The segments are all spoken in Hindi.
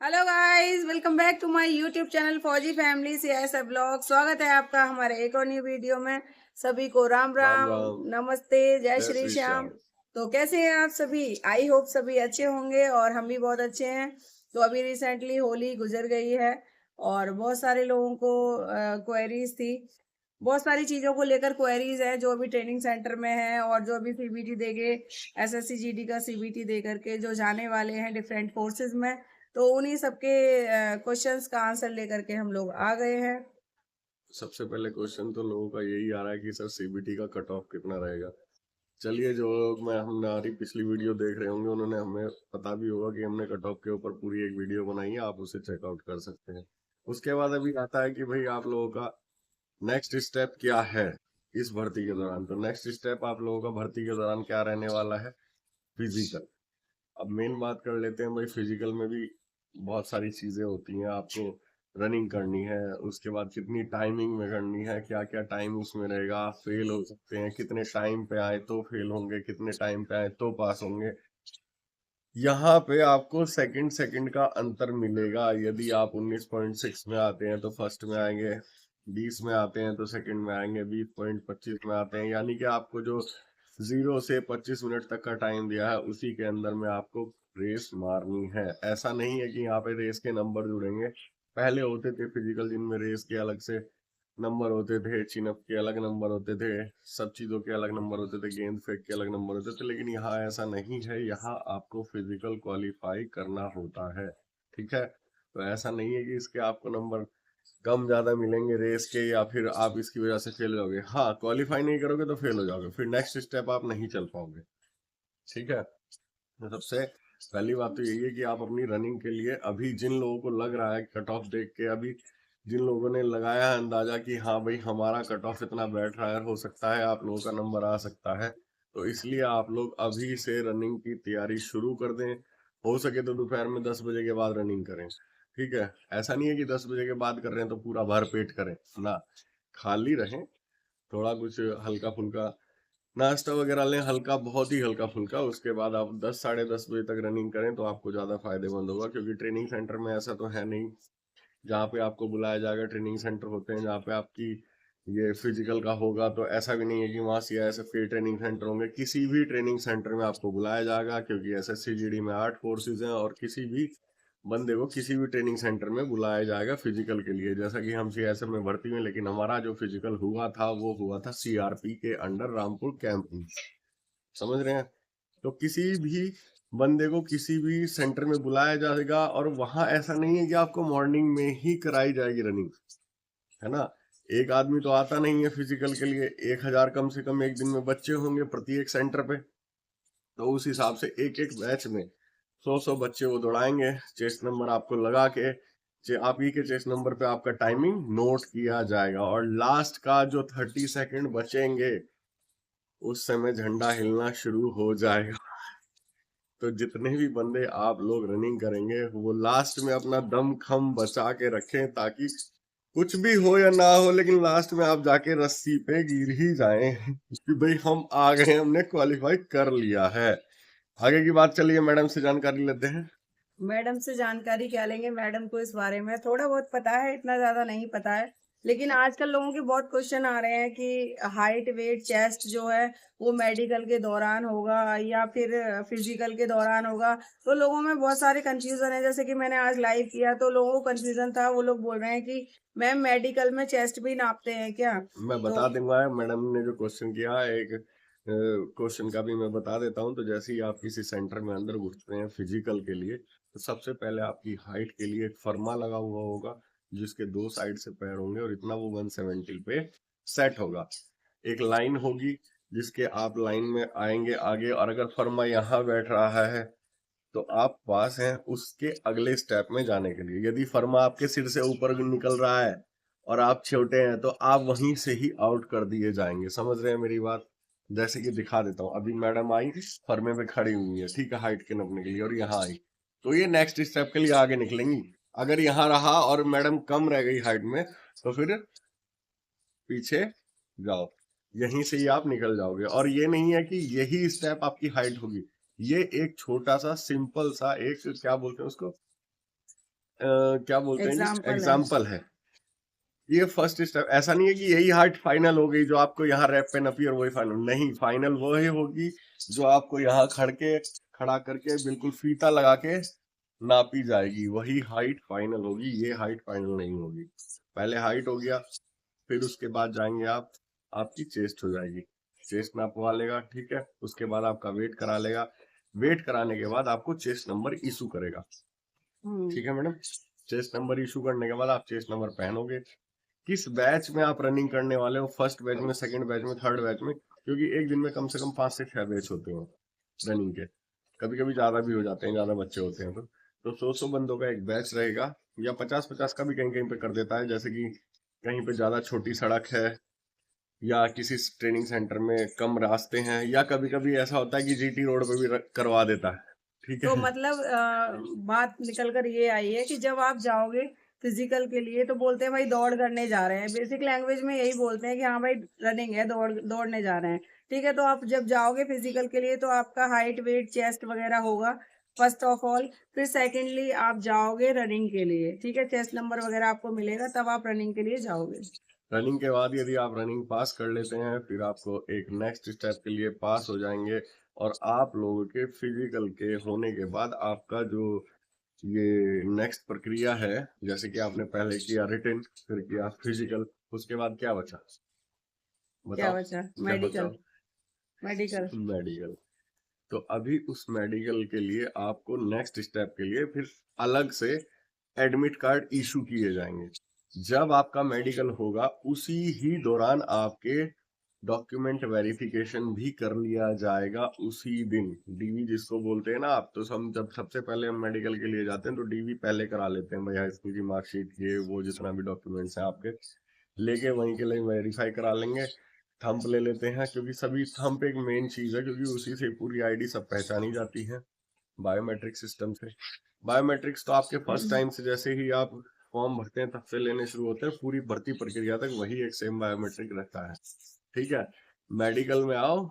Hello guys, welcome back to my YouTube channel फौजी फैमिली सियासा ब्लॉग। स्वागत है आपका हमारे एक और न्यू वीडियो में। सभी को राम राम राम, राम। नमस्ते, जय जय श्री श्री श्याम। श्याम। तो कैसे हैं आप सभी? आई होप सभी अच्छे होंगे और हम भी बहुत अच्छे हैं। तो अभी रिसेंटली होली गुजर गई है और बहुत सारे लोगों को क्वेरीज थी। बहुत सारी चीजों को लेकर क्वेरीज है जो अभी ट्रेनिंग सेंटर में है और जो अभी सीबीटी देके एसएससी जीडी का सीबीटी दे करके जो जाने वाले हैं डिफरेंट कोर्सेज में। तो उन्हीं सबके क्वेश्चंस का आंसर लेकर के हम लोग आ गए हैं। सबसे पहले क्वेश्चन तो लोगों का यही आ रहा है कि सर सीबीटी का कट ऑफ कितना रहेगा। चलिए, जो लोग मैं हमारी पिछली वीडियो देख रहे होंगे उन्होंने हमें पता भी होगा कि हमने कट ऑफ के ऊपर पूरी एक वीडियो बनाई है, आप उसे चेकआउट कर सकते हैं। उसके बाद अभी आता है कि भाई आप लोगों का नेक्स्ट स्टेप क्या है इस भर्ती के दौरान। तो नेक्स्ट स्टेप आप लोगों का भर्ती के दौरान क्या रहने वाला है? फिजिकल। अब मेन बात कर लेते हैं भाई, फिजिकल में भी बहुत सारी चीजें होती हैं। आपको रनिंग करनी है, उसके बाद कितनी टाइमिंग में करनी है, क्या क्या टाइम उसमें रहेगा, आप फेल हो सकते हैं, कितने टाइम पे आए तो फेल होंगे, कितने टाइम पे आए तो पास होंगे। यहाँ पे आपको सेकंड सेकंड का अंतर मिलेगा। यदि आप 19.6 में आते हैं तो फर्स्ट में आएंगे, 20 में आते हैं तो सेकंड में आएंगे, 20.25 में आते हैं, यानी कि आपको जो 0 से 25 मिनट तक का टाइम दिया है उसी के अंदर में आपको रेस मारनी है। ऐसा नहीं है कि यहाँ पे रेस के नंबर जुड़ेंगे। पहले होते थे फिजिकल जिनमें रेस के अलग से नंबर होते थे, चिनअप के अलग नंबर होते थे, सब चीजों के अलग नंबर होते थे, गेंद फेंक के अलग नंबर होते थे, लेकिन यहाँ ऐसा नहीं है। यहाँ आपको फिजिकल क्वालिफाई करना होता है। ठीक है, तो ऐसा नहीं है कि इसके आपको नंबर कम ज्यादा मिलेंगे रेस के, या फिर आप इसकी वजह से फेल हो जाओगे। हाँ, क्वालिफाई नहीं करोगे तो फेल हो जाओगे, फिर नेक्स्ट स्टेप आप नहीं चल पाओगे। ठीक है, तो सबसे पहली बात तो यही है कि आप अपनी रनिंग के लिए, अभी जिन लोगों को लग रहा है कट ऑफ देख के, अभी जिन लोगों ने लगाया है अंदाजा कि हाँ भाई हमारा कट ऑफ इतना बैठ रहा है, हो सकता है आप लोगों का नंबर आ सकता है, तो इसलिए आप लोग अभी से रनिंग की तैयारी शुरू कर दें। हो सके तो दोपहर में 10 बजे के बाद रनिंग करें। ठीक है, ऐसा नहीं है कि 10 बजे के बाद कर रहे हैं तो पूरा भर पेट करें ना, खाली रहें। थोड़ा कुछ हल्का फुल्का नाश्ता वगैरह लें, हल्का, बहुत ही हल्का फुल्का। उसके बाद आप 10 साढ़े 10 बजे तक रनिंग करें तो आपको ज़्यादा फायदेमंद होगा, क्योंकि ट्रेनिंग सेंटर में ऐसा तो है नहीं जहाँ पे आपको बुलाया जाएगा। ट्रेनिंग सेंटर होते हैं जहाँ पे आपकी ये फिजिकल का होगा, तो ऐसा भी नहीं है कि वहाँ सीआईएसएफ के ट्रेनिंग सेंटर होंगे। किसी भी ट्रेनिंग सेंटर में आपको बुलाया जाएगा, क्योंकि एसएससी जीडी में 8 कोर्सेज हैं और किसी भी बंदे को किसी भी ट्रेनिंग सेंटर में बुलाया जाएगा फिजिकल के लिए। जैसा कि हम सीआईएसएफ में भर्ती में, लेकिन हमारा जो फिजिकल हुआ था वो हुआ था सीआरपी के अंडर रामपुर कैंप में। समझ रहे हैं? तो किसी भी बंदे को किसी भी सेंटर में बुलाया जाएगा, और वहां ऐसा नहीं है कि आपको मॉर्निंग में ही कराई जाएगी रनिंग, है ना। एक आदमी तो आता नहीं है फिजिकल के लिए, 1,000 कम से कम एक दिन में बच्चे होंगे प्रत्येक सेंटर पे। तो उस हिसाब से एक एक बैच में 100 बच्चे वो दौड़ाएंगे। चेस्ट नंबर आपको लगा के, आप ही के चेस्ट नंबर पे आपका टाइमिंग नोट किया जाएगा, और लास्ट का जो 30 सेकंड बचेंगे उस समय झंडा हिलना शुरू हो जाएगा। तो जितने भी बंदे आप लोग रनिंग करेंगे वो लास्ट में अपना दम खम बचा के रखें, ताकि कुछ भी हो या ना हो, लेकिन लास्ट में आप जाके रस्सी पे गिर ही जाएं कि भाई हम आ गए, हमने क्वालिफाई कर लिया है। आगे की बात चलिए मैडम से जानकारी लेते हैं। मैडम से जानकारी क्या लेंगे? मैडम को इस बारे में थोड़ा बहुत पता है, इतना ज्यादा नहीं पता है। लेकिन आजकल लोगों के बहुत क्वेश्चन आ रहे हैं कि हाइट, वेट, चेस्ट जो है वो मेडिकल के दौरान होगा या फिर फिजिकल के दौरान होगा। तो लोगों में बहुत सारे कंफ्यूजन है। जैसे कि मैंने आज लाइव किया तो लोगों को कंफ्यूजन था, वो लोग बोल रहे हैं कि मैम मेडिकल में चेस्ट भी नापते हैं क्या? मैं तो बता दूंगा, मैडम ने जो क्वेश्चन किया, एक क्वेश्चन का भी मैं बता देता हूँ। तो जैसे ही आप किसी सेंटर में अंदर घुसते हैं फिजिकल के लिए, तो सबसे पहले आपकी हाइट के लिए एक फर्मा लगा हुआ होगा, जिसके 2 साइड से पैर होंगे और इतना वो 170 पे सेट होगा। एक लाइन होगी जिसके आप लाइन में आएंगे आगे, और अगर फर्मा यहाँ बैठ रहा है तो आप पास हैं उसके अगले स्टेप में जाने के लिए। यदि फर्मा आपके सिर से ऊपर निकल रहा है और आप छोटे हैं तो आप वहीं से ही आउट कर दिए जाएंगे। समझ रहे हैं मेरी बात? जैसे कि दिखा देता हूँ, अभी मैडम आई, फर्मे पे खड़ी हुई है, ठीक है, हाइट के नापने के लिए, और यहाँ आई, तो ये नेक्स्ट स्टेप के लिए आगे निकलेंगी। अगर यहाँ रहा और मैडम कम रह गई हाइट में, तो फिर पीछे जाओ, यहीं से ही आप निकल जाओगे। और ये नहीं है कि यही स्टेप आपकी हाइट होगी, ये एक छोटा सा सिंपल सा एक, क्या बोलते हैं उसको, क्या बोलते हैं जी, एग्जाम्पल है। एग्जाम्पल है। ये फर्स्ट स्टेप, ऐसा नहीं है कि यही हाइट फाइनल हो गई जो आपको यहाँ रैप पे नपी और वही फाइनल, नहीं, फाइनल वो ही होगी जो आपको यहाँ खड़ा करके बिल्कुल फीता लगा के नापी जाएगी, वही हाइट फाइनल होगी, ये हाइट फाइनल नहीं होगी। पहले हाइट हो गया, फिर उसके बाद जाएंगे आप, आपकी चेस्ट हो जाएगी, चेस्ट नापवा लेगा, ठीक है, उसके बाद आपका वेट करा लेगा, वेट कराने के बाद आपको चेस्ट नंबर इशू करेगा, ठीक है मैडम। चेस्ट नंबर इशू करने के बाद आप चेस्ट नंबर पहनोगे। किस बैच में आप रनिंग करने वाले हो, फर्स्ट बैच में, सेकंड बैच में, थर्ड बैच में, क्योंकि एक दिन में कम से कम 5 से 6 बैच होते हैं रनिंग के, कभी कभी ज्यादा भी हो जाते हैं, ज्यादा बच्चे होते हैं तो 100 बंदों का एक बैच रहेगा, या 50-50 का भी कहीं कहीं पे कर देता है, जैसे कि कहीं पे ज्यादा छोटी सड़क है या किसी ट्रेनिंग सेंटर में कम रास्ते हैं, या कभी कभी ऐसा होता है कि जीटी रोड पे भी करवा देता है, ठीक तो है। मतलब बात निकल कर ये आई है कि जब आप जाओगे फिजिकल के लिए तो बोलते हैं भाई दौड़ करने जा रहे हैं, बेसिक लैंग्वेज में यही बोलते हैं कि हाँ भाई रनिंग है, दौड़ने जा रहे हैं। ठीक है, तो आप जब जाओगे फिजिकल के लिए तो आपका हाइट वेट चेस्ट वगैरह होगा फर्स्ट ऑफ ऑल। फिर सेकेंडली आप जाओगे रनिंग के लिए, ठीक है, चेस्ट नंबर वगैरह आपको मिलेगा तब आप रनिंग के लिए जाओगे। रनिंग के बाद यदि आप रनिंग पास कर लेते हैं, फिर आपको एक नेक्स्ट स्टेप के लिए पास हो जाएंगे, और आप लोगों के फिजिकल के होने के बाद आपका जो ये नेक्स्ट प्रक्रिया है, जैसे कि आपने पहले किया रिटन, फिर किया फिजिकल, उसके बाद क्या बचा, क्या बताओ बचा? क्या बचा? मेडिकल। मेडिकल। मेडिकल। तो अभी उस मेडिकल के लिए आपको नेक्स्ट स्टेप के लिए फिर अलग से एडमिट कार्ड इशू किए जाएंगे। जब आपका मेडिकल होगा उसी ही दौरान आपके डॉक्यूमेंट वेरिफिकेशन भी कर लिया जाएगा, उसी दिन, डीवी जिसको बोलते हैं ना आप, तो हम जब सबसे पहले हम मेडिकल के लिए जाते हैं तो डीवी पहले करा लेते हैं, भैया स्कूल की मार्कशीट, ये वो जितना भी डॉक्यूमेंट्स हैं आपके लेके वहीं के लिए वेरीफाई करा लेंगे, थंप ले लेते हैं, क्योंकि सभी थंप एक मेन चीज है, क्योंकि उसी से पूरी आईडी सब पहचानी जाती है, बायोमेट्रिक सिस्टम से। बायोमेट्रिक्स तो आपके फर्स्ट टाइम से जैसे ही आप फॉर्म भरते हैं तब से लेने शुरू होते हैं, पूरी भर्ती प्रक्रिया तक वही एक सेम बायोमेट्रिक रहता है, ठीक है। मेडिकल में आओ,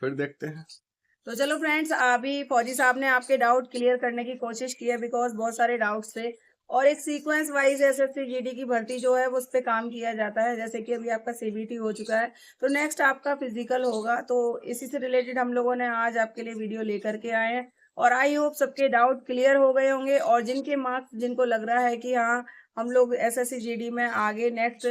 फिर देखते हैं। तो चलो फ्रेंड्स, अभी फौजी साहब ने आपके डाउट क्लियर करने की कोशिश की है, बिकॉज बहुत सारे डाउट्स थे, और एक सीक्वेंस वाइज एसएससी जीडी की भर्ती जो है वो उस पर काम किया जाता है। जैसे कि अभी आपका सीबीटी हो चुका है तो नेक्स्ट आपका फिजिकल होगा, तो इसी से रिलेटेड हम लोगों ने आज आपके लिए वीडियो लेकर के आए हैं, और आई होप सबके डाउट क्लियर हो गए होंगे, और जिनके मार्क्स जिनको लग रहा है कि हाँ हम लोग एसएससी जीडी में आगे नेक्स्ट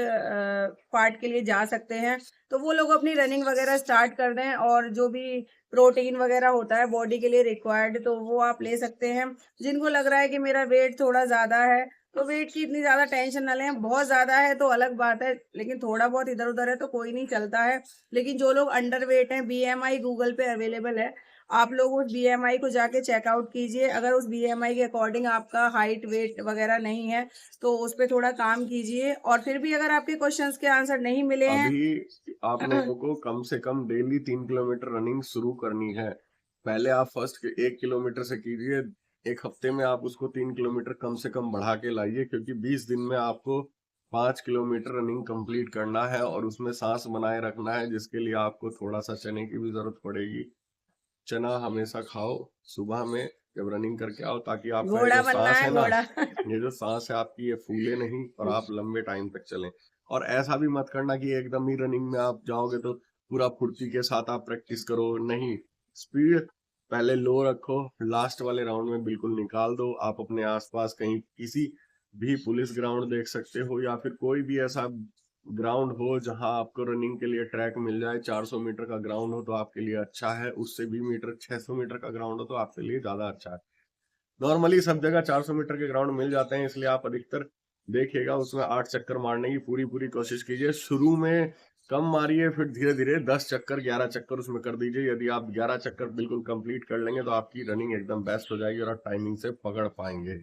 पार्ट के लिए जा सकते हैं, तो वो लोग अपनी रनिंग वगैरह स्टार्ट कर दें, और जो भी प्रोटीन वगैरह होता है बॉडी के लिए रिक्वायर्ड तो वो आप ले सकते हैं। जिनको लग रहा है कि मेरा वेट थोड़ा ज़्यादा है तो वेट की इतनी ज़्यादा टेंशन ना लें, बहुत ज़्यादा है तो अलग बात है, लेकिन थोड़ा बहुत इधर उधर है तो कोई नहीं, चलता है। लेकिन जो लोग अंडर वेट हैं, बीएमआई गूगल पे अवेलेबल है, आप लोग उस बीएमआई को जाके चेकआउट कीजिए। अगर उस बीएमआई के अकॉर्डिंग आपका हाइट वेट वगैरह नहीं है तो उस पर थोड़ा काम कीजिए, और फिर भी अगर आपके क्वेश्चंस के आंसर नहीं मिले हैं अभी आप लोगों को कम से कम डेली 3 किलोमीटर रनिंग शुरू करनी है। पहले आप फर्स्ट के 1 किलोमीटर से कीजिए, एक हफ्ते में आप उसको 3 किलोमीटर कम से कम बढ़ा के लाइए, क्योंकि 20 दिन में आपको 5 किलोमीटर रनिंग कंप्लीट करना है, और उसमें सांस बनाए रखना है, जिसके लिए आपको थोड़ा सा चने की भी जरूरत पड़ेगी। चना हमेशा खाओ सुबह में जब रनिंग करके आओ, ताकि आपका ये घोड़ा जो बनना सांस है, है ना, घोड़ा। ये जो सांस है आपकी, ये फूले नहीं और आप लंबे टाइम तक चलें। और ऐसा भी मत करना कि एकदम ही रनिंग में आप जाओगे तो पूरा फुर्ती के साथ आप प्रैक्टिस करो, नहीं, स्पीड पहले लो रखो, लास्ट वाले राउंड में बिल्कुल निकाल दो। आप अपने आसपास कहीं किसी भी पुलिस ग्राउंड देख सकते हो, या फिर कोई भी ऐसा ग्राउंड हो जहां आपको रनिंग के लिए ट्रैक मिल जाए, 400 मीटर का ग्राउंड हो तो आपके लिए अच्छा है, उससे भी मीटर 600 मीटर का ग्राउंड हो तो आपके लिए ज्यादा अच्छा है। नॉर्मली सब जगह 400 मीटर के ग्राउंड मिल जाते हैं, इसलिए आप अधिकतर देखिएगा उसमें 8 चक्कर मारने की पूरी पूरी कोशिश कीजिए। शुरू में कम मारिए, फिर धीरे धीरे 10 चक्कर 11 चक्कर उसमें कर दीजिए। यदि आप 11 चक्कर बिल्कुल कंप्लीट कर लेंगे तो आपकी रनिंग एकदम बेस्ट हो जाएगी और आप टाइमिंग से पकड़ पाएंगे।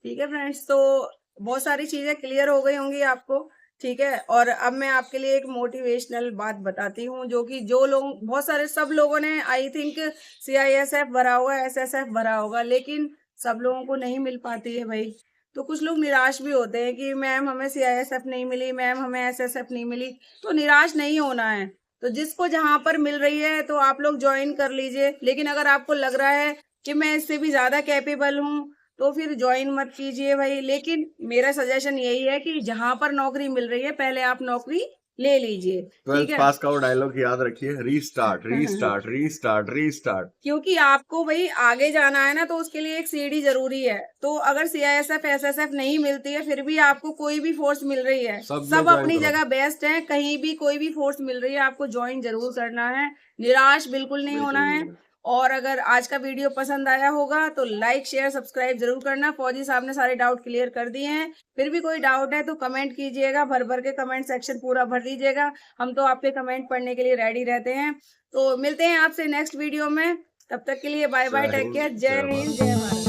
ठीक है फ्रेंड्स, तो बहुत सारी चीजें क्लियर हो गई होंगी आपको। ठीक है, और अब मैं आपके लिए एक मोटिवेशनल बात बताती हूँ, जो कि जो लोग, बहुत सारे सब लोगों ने आई थिंक सीआईएसएफ भरा होगा, एसएसएफ भरा होगा, लेकिन सब लोगों को नहीं मिल पाती है भाई। तो कुछ लोग निराश भी होते हैं कि मैम हमें सीआईएसएफ नहीं मिली, मैम हमें एसएसएफ नहीं मिली। तो निराश नहीं होना है, तो जिसको जहां पर मिल रही है तो आप लोग ज्वाइन कर लीजिए। लेकिन अगर आपको लग रहा है कि मैं इससे भी ज्यादा कैपेबल हूँ, तो फिर ज्वाइन मत कीजिए भाई। लेकिन मेरा सजेशन यही है कि जहां पर नौकरी मिल रही है पहले आप नौकरी ले लीजिए, ठीक 12th है। पास का वो डायलॉग याद रखिए, रीस्टार्ट रीस्टार्ट रीस्टार्ट रीस्टार्ट। क्योंकि आपको भाई आगे जाना है ना, तो उसके लिए एक सीढ़ी जरूरी है। तो अगर सीआईएसएफ एसएसएफ नहीं मिलती है, फिर भी आपको कोई भी फोर्स मिल रही है, सब में सब ज्वाइन अपनी करो। जगह बेस्ट है। कहीं भी कोई भी फोर्स मिल रही है, आपको ज्वाइन जरूर करना है, निराश बिल्कुल नहीं बिल्कुल होना है। बिल्कुल। और अगर आज का वीडियो पसंद आया होगा तो लाइक शेयर सब्सक्राइब जरूर करना। फौजी साहब ने सारे डाउट क्लियर कर दिए हैं। फिर भी कोई डाउट है तो कमेंट कीजिएगा, भर भर के कमेंट सेक्शन पूरा भर दीजिएगा, हम तो आपके कमेंट पढ़ने के लिए रेडी रहते हैं। तो मिलते हैं आपसे नेक्स्ट वीडियो में, तब तक के लिए बाय बाय, जय टेक हिंद केयर, जय जय हिंद भारत। जय भारत।